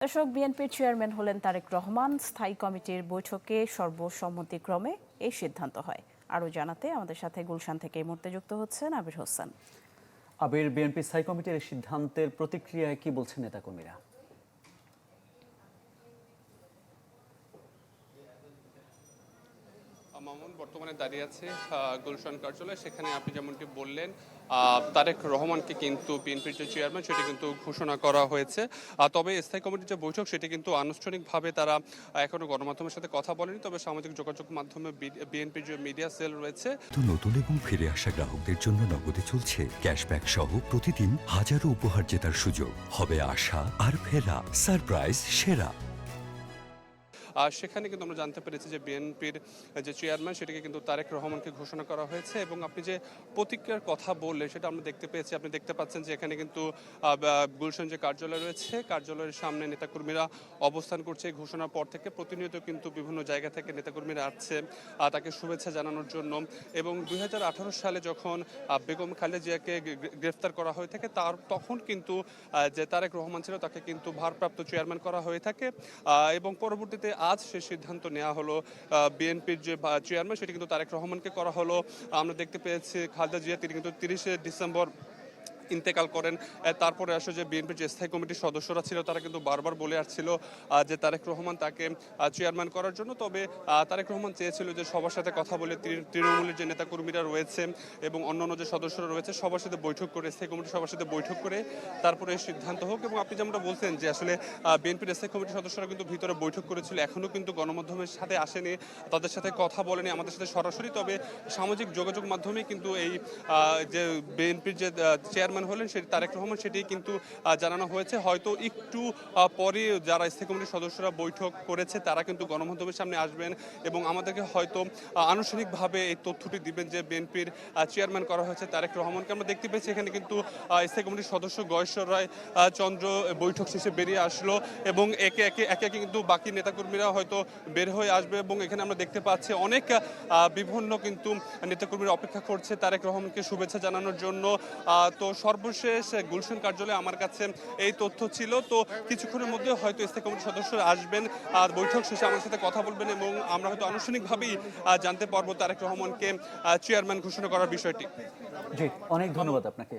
দর্শক, বিএনপির চেয়ারম্যান হলেন তারেক রহমান। স্থায়ী কমিটির বৈঠকে সর্বসম্মতিক্রমে এই সিদ্ধান্ত হয়। আরও জানাতে আমাদের সাথে গুলশান থেকে এই মুহূর্তে যুক্ত হচ্ছেন আবির হোসেন। আবির, বিএনপি স্থায়ী কমিটির এই সিদ্ধান্তের প্রতিক্রিয়ায় কি বলছেন নেতাকর্মীরা? মামুন বর্তমানে দাঁড়িয়ে আছে গুলশান কার্যালয়ে। সেখানে আপনি যেমনটি বললেন, তারেক রহমানকে কিন্তু বিএনপির যে চেয়ারম্যান সেটি কিন্তু ঘোষণা করা হয়েছে। তবে স্থায়ী কমিটির যে বৈঠক সেটি কিন্তু আনুষ্ঠানিকভাবে তারা এখনো গণমাধ্যমের সাথে কথা বলেনি। তবে সামাজিক যোগাযোগ মাধ্যমে বিএনপির যে মিডিয়া সেল রয়েছে। নতুন এবং ফিরে আসা গ্রাহকদের জন্য নগদে চলছে ক্যাশব্যাক সহ প্রতিদিন হাজারো উপহার জেতার সুযোগ। হবে আশা আর ফেরা, সারপ্রাইজ সেরা। সেখানে কিন্তু আমরা জানতে পেরেছি যে বিএনপির যে চেয়ারম্যান সেটাকে কিন্তু তারেক রহমানকে ঘোষণা করা হয়েছে। এবং আপনি যে প্রতিক্রিয়ার কথা বললেন সেটা আমরা দেখতে পেয়েছি। আপনি দেখতে পাচ্ছেন যে এখানে কিন্তু গুলশান যে কার্যালয় রয়েছে, কার্যালয়ের সামনে নেতাকর্মীরা অবস্থান করছে। ঘোষণার পর থেকে প্রতিনিয়ত কিন্তু বিভিন্ন জায়গা থেকে নেতাকর্মীরা আসছে তাকে শুভেচ্ছা জানানোর জন্য। এবং 2018 সালে যখন বেগম খালেদা জিয়াকে গ্রেফতার করা হয়ে থাকে তখন কিন্তু যে তারেক রহমান ছিল তাকে কিন্তু ভারপ্রাপ্ত চেয়ারম্যান করা হয়ে থাকে। এবং পরবর্তীতে আজ সে সিদ্ধান্ত নেওয়া হলো বিএনপির যে চেয়ারম্যান সেটি কিন্তু তারেক রহমানকে করা হলো। আমরা দেখতে পেয়েছি খালেদা জিয়া তিনি কিন্তু 30শে ডিসেম্বর ইন্তেকাল করেন। তারপরে আসলে যে বিএনপির যে স্থায়ী কমিটির সদস্যরা ছিল তারা কিন্তু বারবার বলে আসছিল যে তারেক রহমান তাকে চেয়ারম্যান করার জন্য। তবে তারেক রহমান চেয়েছিল যে সবার সাথে কথা বলে তৃণমূলের যে নেতাকর্মীরা রয়েছে এবং অন্যান্য যে সদস্যরা রয়েছে সবার সাথে বৈঠক করে, স্থায়ী কমিটির সবার সাথে বৈঠক করে তারপরে সিদ্ধান্ত হোক। এবং আপনি যেমনটা বলছেন যে আসলে বিএনপির স্থায়ী কমিটির সদস্যরা কিন্তু ভিতরে বৈঠক করেছিল, এখনও কিন্তু গণমাধ্যমের সাথে আসেনি, তাদের সাথে কথা বলেনি আমাদের সাথে সরাসরি। তবে সামাজিক যোগাযোগ মাধ্যমে কিন্তু এই যে বিএনপির যে চেয়ারম্যান হলেন সেটি তারেক রহমান সেটি কিন্তু জানানো হয়েছে। হয়তো একটু পরে যারা স্থায়ী কমিটির সদস্যরা বৈঠক করেছে তারা কিন্তু গণমাধ্যমের সামনে আসবেন এবং আমাদেরকে হয়তো আনুষ্ঠানিকভাবে এই তথ্যটি দিবেন যে বিএনপির চেয়ারম্যান করা হয়েছে তারেক রহমানকে। আমরা দেখতে পেয়েছি এখানে কিন্তু স্থায়ী কমিটির সদস্য গয়েশ্বর রায় চন্দ্র বৈঠক শেষে বেরিয়ে আসলো এবং একে একে কিন্তু বাকি নেতাকর্মীরা হয়তো বের হয়ে আসবে। এবং এখানে আমরা দেখতে পাচ্ছি অনেক বিভিন্ন কিন্তু নেতাকর্মীরা অপেক্ষা করছে তারেক রহমানকে শুভেচ্ছা জানানোর জন্য। তো সর্বশেষ গুলশান কার্যালয়ে আমার কাছে এই তথ্য ছিল। তো কিছুক্ষণের মধ্যে হয়তো স্থায়ী কমিটির সদস্যরা আসবেন আর বৈঠক শেষে আমার সাথে কথা বলবেন এবং আমরা হয়তো আনুষ্ঠানিকভাবেই জানতে পারবো তারেক রহমানকে চেয়ারম্যান ঘোষণা করার বিষয়টি। জি, অনেক ধন্যবাদ আপনাকে।